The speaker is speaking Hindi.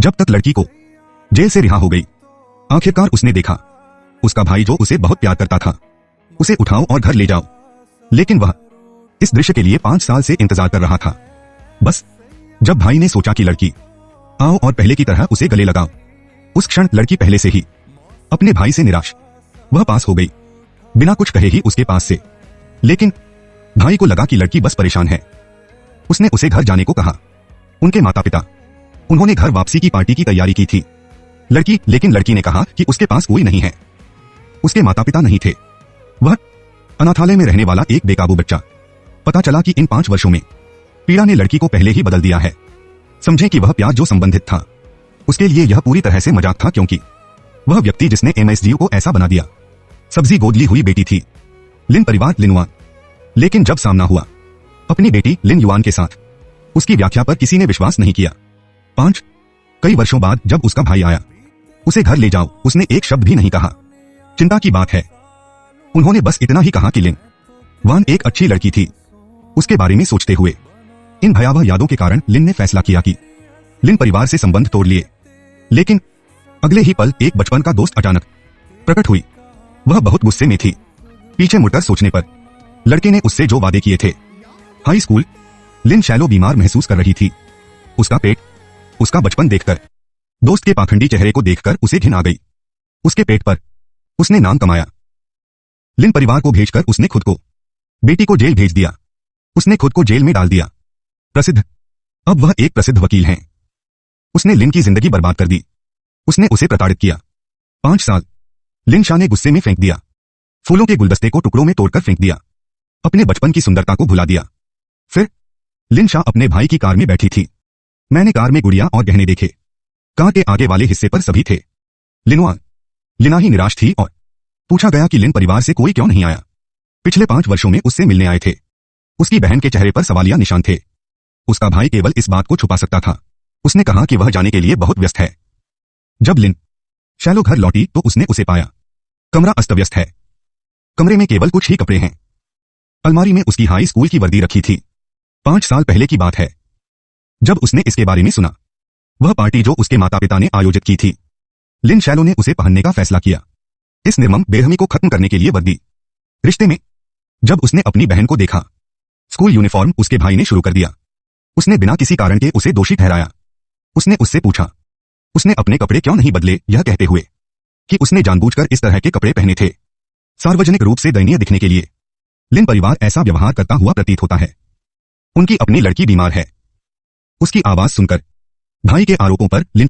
जब तक लड़की को जेल से रिहा हो गई, आखिरकार उसने देखा उसका भाई जो उसे बहुत प्यार करता था, उसे उठाओ और घर ले जाओ। लेकिन वह इस दृश्य के लिए 5 साल से इंतजार कर रहा था। बस जब भाई ने सोचा कि लड़की आओ और पहले की तरह उसे गले लगाओ, उस क्षण लड़की पहले से ही अपने भाई से निराश वह पास हो गई, बिना कुछ कहे ही उसके पास से। लेकिन भाई को लगा कि लड़की बस परेशान है। उसने उसे घर जाने को कहा। उनके माता पिता उन्होंने घर वापसी की पार्टी की तैयारी की थी। लेकिन लड़की ने कहा कि उसके पास कोई नहीं है। उसके माता पिता नहीं थे, वह अनाथालय में रहने वाला एक बेकाबू बच्चा। पता चला कि इन 5 वर्षों में पीड़ा ने लड़की को पहले ही बदल दिया है। समझे कि वह प्यार जो संबंधित था उसके लिए यह पूरी तरह से मजाक था, क्योंकि वह व्यक्ति जिसने एमएसजीयू को ऐसा बना दिया सब्जी गोद ली हुई बेटी थी, लिन परिवार लिनुआन। लेकिन जब सामना हुआ अपनी बेटी लिन युआन के साथ, उसकी व्याख्या पर किसी ने विश्वास नहीं किया। कई वर्षों बाद जब उसका भाई आया, उसे घर ले जाओ, उसने एक शब्द भी नहीं कहा। चिंता की बात है, उन्होंने बस इतना ही कहा कि लिन वान एक अच्छी लड़की थी। उसके बारे में सोचते हुए इन भयावह यादों के कारण लिन ने फैसला किया कि लिन परिवार से संबंध तोड़ लिए। लेकिन अगले ही पल एक बचपन का दोस्त अचानक प्रकट हुई। वह बहुत गुस्से में थी। पीछे मुड़कर सोचने पर लड़के ने उससे जो वादे किए थे। हाई स्कूल, लिन शैलो बीमार महसूस कर रही थी। उसका पेट, उसका बचपन देखकर, दोस्त के पाखंडी चेहरे को देखकर उसे घिन आ गई। उसके पेट पर उसने नाम कमाया। लिन परिवार को भेजकर उसने खुद को, बेटी को जेल भेज दिया। उसने खुद को जेल में डाल दिया। अब वह एक प्रसिद्ध वकील हैं। उसने लिन की जिंदगी बर्बाद कर दी। उसने उसे प्रताड़ित किया। 5 साल लिन शाह ने गुस्से में फेंक दिया। फूलों के गुलदस्ते को टुकड़ों में तोड़कर फेंक दिया। अपने बचपन की सुंदरता को भुला दिया। फिर लिन शाह अपने भाई की कार में बैठी थी। मैंने कार में गुड़िया और गहने देखे। कार के आगे वाले हिस्से पर सभी थे। लिना ही निराश थी और पूछा गया कि लिन परिवार से कोई क्यों नहीं आया। पिछले 5 वर्षों में उससे मिलने आए थे। उसकी बहन के चेहरे पर सवालिया निशान थे। उसका भाई केवल इस बात को छुपा सकता था। उसने कहा कि वह जाने के लिए बहुत व्यस्त है। जब लिन शैलो घर लौटी तो उसने उसे पाया। कमरा अस्त व्यस्त है। कमरे में केवल कुछ ही कपड़े हैं। अलमारी में उसकी हाई स्कूल की वर्दी रखी थी। 5 साल पहले की बात है। जब उसने इसके बारे में सुना, वह पार्टी जो उसके माता पिता ने आयोजित की थी, लिन शैलो ने उसे पहनने का फैसला किया। इस निर्मम बेरहमी को खत्म करने के लिए वर्दी। रिश्ते में जब उसने अपनी बहन को देखा, स्कूल यूनिफॉर्म उसके भाई ने शुरू कर दिया। उसने बिना किसी कारण के उसे दोषी ठहराया। उसने उससे पूछा, उसने अपने कपड़े क्यों नहीं बदले, यह कहते हुए कि उसने जानबूझकर इस तरह के कपड़े पहने थे, सार्वजनिक रूप से दयनीय दिखने के लिए। लिन परिवार ऐसा व्यवहार करता हुआ प्रतीत होता है। उनकी अपनी लड़की बीमार है। उसकी आवाज सुनकर भाई के आरोपों पर लिन